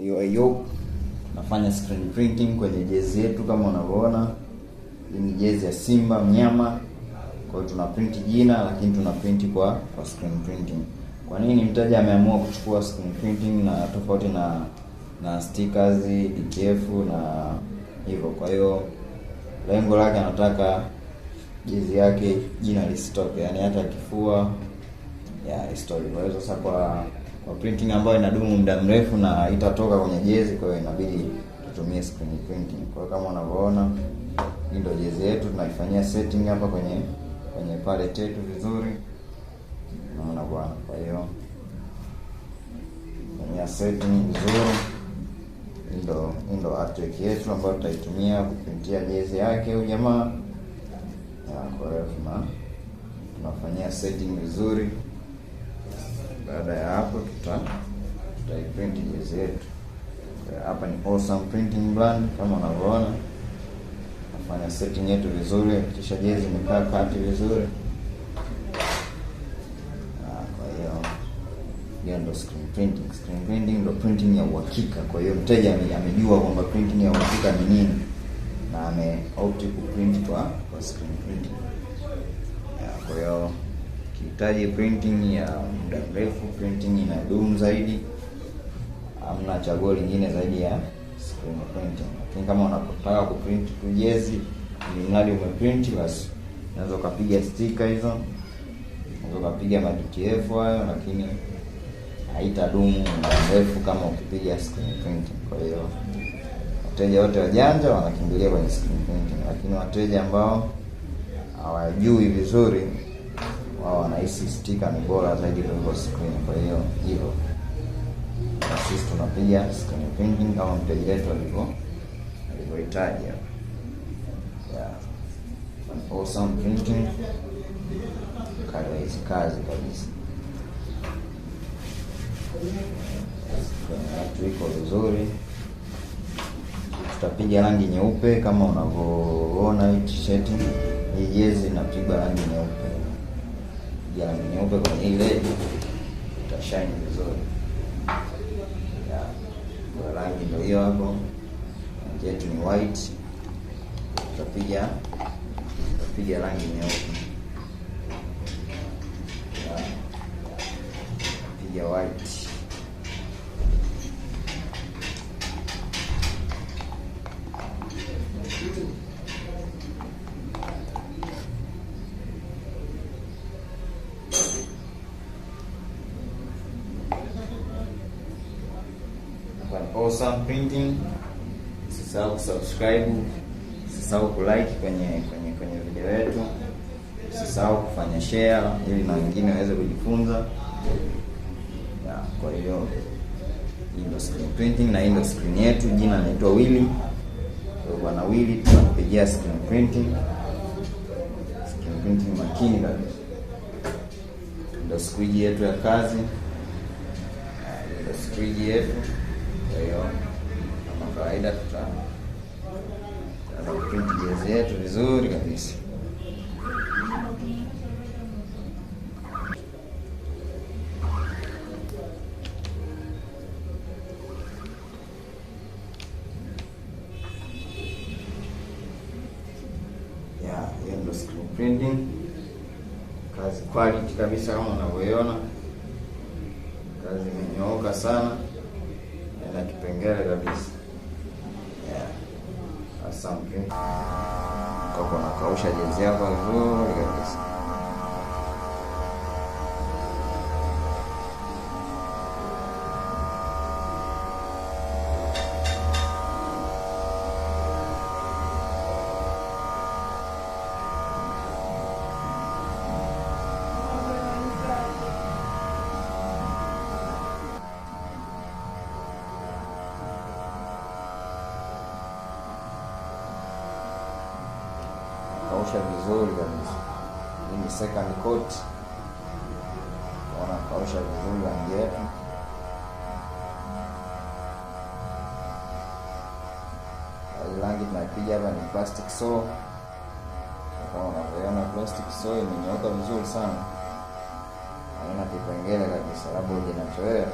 Hiyo nafanya screen printing kwenye jezi yetu kama unavyoona. Hii ni jezi ya Simba mnyama. Kwa hiyo tuna print jina, lakini tuna print kwa screen printing. Kwa nini mteja ameamua kuchukua screen printing na tofauti na stickers, DTF na hivyo? Kwa hiyo lengo lake anataka jezi yake jina lisitoke, yani hata kifua ya history. Kwa hiyo sasa kwa printing ambayo inadumu muda mrefu na itatoka kwenye jezi, kwa hiyo inabidi tutumie screen printing. Kwa hiyo kama unavyoona, hii ndio jezi yetu, tunaifanyia setting hapa kwenye palette yetu vizuri. Unaona bwana. Kwa hiyo fanyia setting vizuri. Hii ndio artwork yetu ambayo tutaitumia kuprintia jezi yake huyu jamaa. Kwa hiyo tunafanyia setting vizuri. Baada ya hapo tutaiprint jezi yetu. Hapa ni Awesome Printing Brand kama unavyoona. Nafanya setting yetu vizuri, kisha jezi imekaa kati vizuri. Kwa hiyo ndio screen printing. Screen printing ndio printing ya uhakika. Kwa hiyo mteja amejua kwamba printing ya uhakika ni nini na ameopt kuprint kwa screen printing. Kwa hiyo kihitaji printing ya muda mrefu, printing inadumu zaidi, hamna chaguo lingine zaidi ya screen printing. Lakini kama unataka kuprint tu jezi, mradi umeprint, basi unaweza kupiga sticker hizo, unaweza kupiga DTF hayo, lakini haitadumu muda mrefu kama ukipiga screen printing. Kwa hiyo wateja wote wajanja wanakimbilia kwenye screen printing, lakini wateja ambao hawajui vizuri, wao wanahisi sticker ni bora zaidi kuliko screen. Kwa hiyo hivyo sisi tunapiga screen printing kama mteja wetu alivyohitaji. Awesome Printing, kazi kabisa. Watu iko vizuri. Tutapiga rangi nyeupe kama unavyoona hii t-shirt. Hii jezi inapigwa rangi nyeupe. Rangi nyeupe kwenye hii LED itashine vizuri. Kwa rangi ndio hiyo hapo. Rangi yetu ni white. Tutapiga rangi nyeupe. Tutapiga white. Awesome Printing. Usisahau kusubscribe, usisahau kulike kwenye video yetu, usisahau kufanya share ili na wengine waweze kujifunza. Kwa hiyo hii ndio screen printing na hii ndio screen yetu. Jina linaitwa Willy. Kwa bwana Willy tunakupigia screen printing. Screen printing makini kabisa. Ndio squeegee yetu ya kazi. Ndio squeegee yetu. Kwa hiyo kama kawaida print jezi yetu vizuri kabisa. Hiyo ndio screen printing. Kazi quality kabisa kama unavyoiona. Kazi imenyooka sana. Na kipengele kabisa. Asante. Kwa nakausha jezi yako vizuri kabisa. Kausha vizuri kabisa. Hii ni second coat. Kausha vizuri rangi yetu. Rangi tunapiga hapa ni plastic saw. Kama unavyoona plastic saw imenyooka vizuri sana. Haina kipengele kabisa, labda uje na choea.